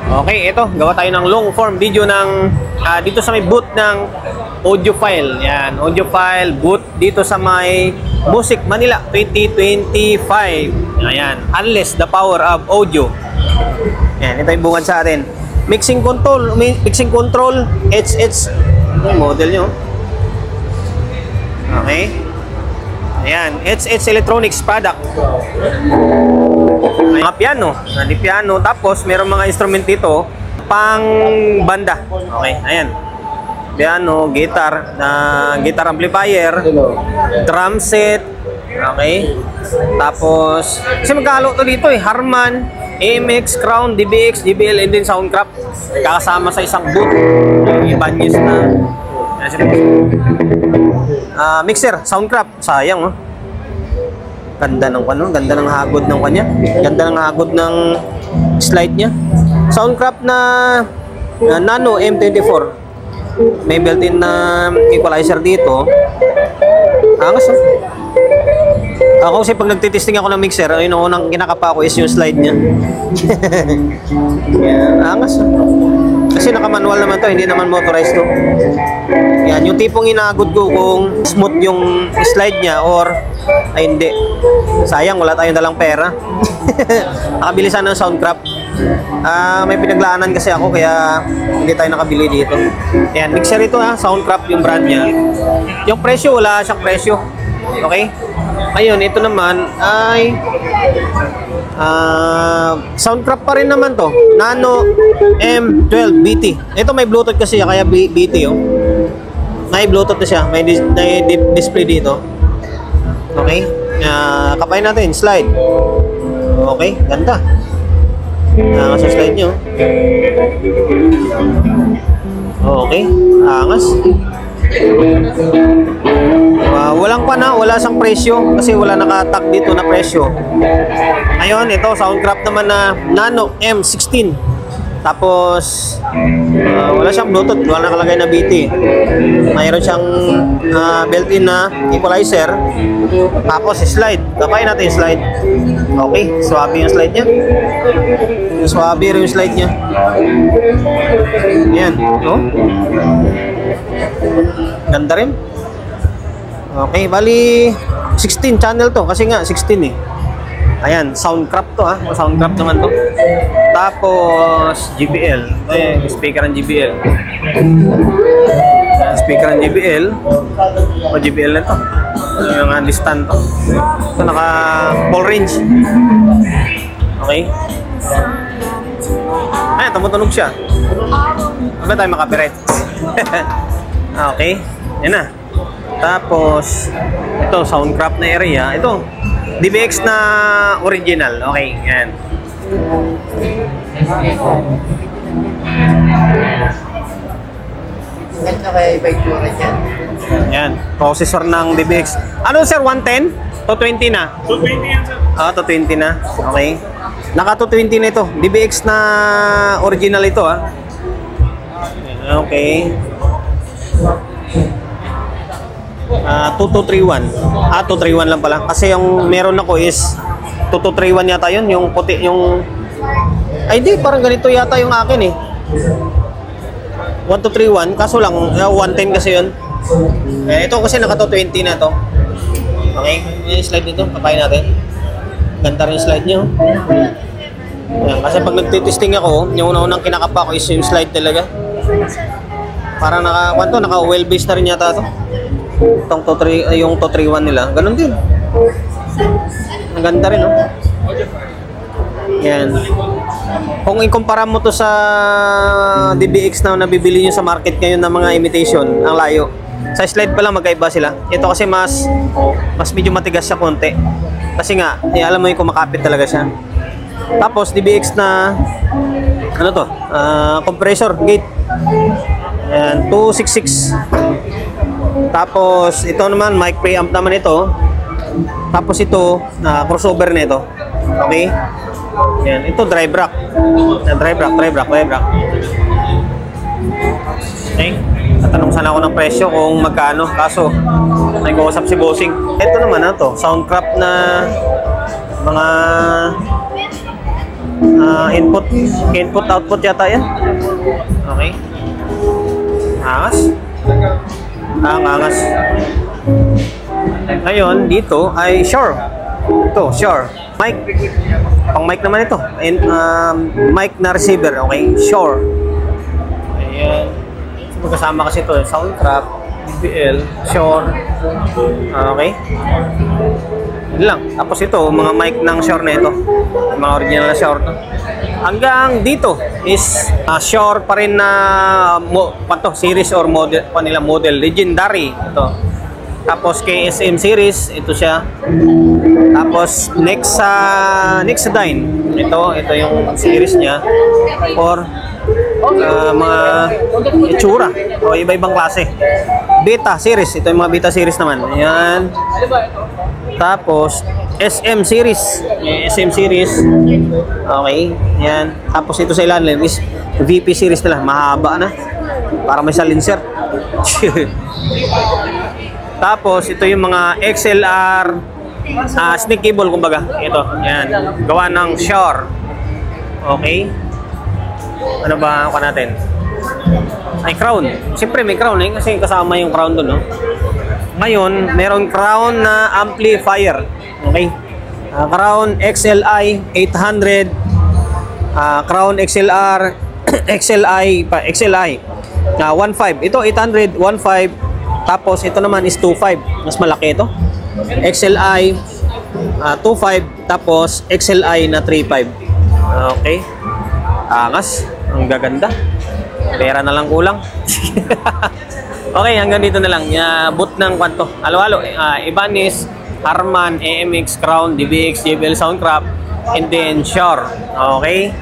Okay, ito, gawa tayo ng long form video ng dito sa may booth ng Audiophile. Yan, Audiophile booth dito sa may Music Manila 2025. Ayan, Unless the Power of Audio. Yan, ito yung bungad sa atin. Mixing control, HH model nyo. Okay. Ayan, HH Electronics product. Mga piano, nandi piano, tapos meron mga instrument dito pang banda. Okay, ayan. Piano, guitar, guitar amplifier, drum set. Okay. Tapos kasi magkahalo to dito eh, Harman, AMX, Crown, DBX, JBL, and then Soundcraft. Kakasama sa isang booth. Yung Ibanez na mixer, Soundcraft. Sayang, oh. Ganda ng ganda ng hagod ng kanya. Ganda ng hagod ng slide niya. Soundcraft na Nano M24. May built-in na equalizer dito. Angas, oh. Ako kasi pag nagtitesting ako ng mixer, yung unang kinakapa ko is yung slide niya. Yan, angas. Kasi naka-manual naman to, hindi naman motorized to. Yan, yung tipong inagod ko kung smooth yung slide niya or ay hindi. Sayang, wala tayong dalang pera. Nakabili sana ng Soundcraft. May pinaglaanan kasi ako kaya hindi tayo nakabili dito. Yan, mixer ito ha, Soundcraft yung brand niya. Yung presyo, wala siyang presyo. Okay? Ayun, ito naman ay Soundcraft pa rin naman to. Nano M12 BT. Ito may Bluetooth kasi kaya BT, oh. May Bluetooth na siya. May display dito. Okay? Kapain natin, slide. Okay, ganda. Sa slide nyo. Okay, angas. Wala siyang presyo kasi wala naka-tag dito na presyo. Ngayon, ito Soundcraft naman na Nano M16. Tapos wala siyang Bluetooth, wala nakalagay na BT. Mayroon siyang built-in na equalizer. Tapos slide. Kapain natin yung slide. Okay, swabe yung slide niya. Swabe rin yung slide niya. Ayan, no? Ganda rin. Okay, bali 16 channel to kasi nga 16 eh. Ayan, Soundcraft to ha. Soundcraft naman to. Tapos JBL. Speaker ng JBL. Speaker ng JBL. O JBL na to. Yung stand to. Ito naka full range. Okay. Ayan, tumutunog siya. Ba tayo makapiright? Okay. Yan na. Tapos ito Soundcraft na area. Ito DBX na original. Okay, yan. Ganda kaya i-bike mo rin yan. Yan, processor ng DBX. Ano sir, 110? 220 na? 220 yan sir. 220 na. Okay. Naka 220 na ito. DBX na original ito ah. Okay. 2231. 231 lang pala. Kasi yung meron ako is 2231 yata yun. Yung puti, yung... Ay di, parang ganito yata yung akin eh. 1231. Kaso lang, 110 kasi yun. Ito kasi naka 220 na to. Okay, yung slide nito. Kapain natin. Ganda rin yung slide nyo. Ayan, kasi pag nagtitesting ako, yung unang kinakapa ko is yung slide talaga. Parang naka well-based na rin yata to. Itong yung 231 nila. Ganun din. Ang ganda rin, no? Yan. Kung ikumpara mo to sa DBX na nabibili nyo sa market ngayon ng mga imitation, ang layo. Sa slide pa lang magkaiba sila. Ito kasi mas medyo matigas siya konti. Kasi nga, alam mo yung kumakapit talaga siya. Tapos DBX na ano to? Compressor gate. Ayan, 266. Tapos ito naman mic preamp naman ito. Tapos ito crossover nito. Okay? Yan, ito drive rack. Drive rack. Okay? Tatanong sana ako ng presyo kung magkano. Kaso may kausap si bossing. Ito naman na to, Soundcraft na mga Input output yata yan. Okay. Angas. Angas. Ngayon, dito ay Shure. Ito, Shure. Mic. Pang mic naman ito. Mic na receiver. Okay, Shure. Ayan. Magkasama kasi ito. Soundcraft, BBL, Shure. Okay. Yun lang. Tapos ito, mga mic ng Shure na ito. Mga original na Shure to. Hanggang dito is Shure pa rin na series or model pa nila, model Legendary ito. Tapos KSM series, ito siya. Tapos Nexadyne, ito yung series niya for mga itsura o iba-ibang klase. Beta series, ito yung mga beta series naman. Ayan. Tapos SM series, SM series. Okay, ayan. Tapos ito sa ilalim is VP series nila, mahaba na. Para may silencer. Tapos ito yung mga XLR snake cable kumbaga. Ito, yan. Gawa ng Shure. Okay. Ano ba ako natin? Ay, crown. Siyempre may crown eh, kasi kasama yung crown doon, no? Ngayon, meron crown na amplifier. Okay. Crown XLI 800. Crown XLR XLI 1.5. Ito 800 1.5. Tapos ito naman is 2.5. Mas malaki ito. XLI 2.5 tapos XLI na 3.5. Okay. Angas. Ang gaganda. Pera na lang kulang. Okay, hanggang dito na lang. Boot ng kwanto. Halo-halo. Ibanez, Harman, AMX, Crown, DBX, JBL Soundcraft, and then Shure. Okay.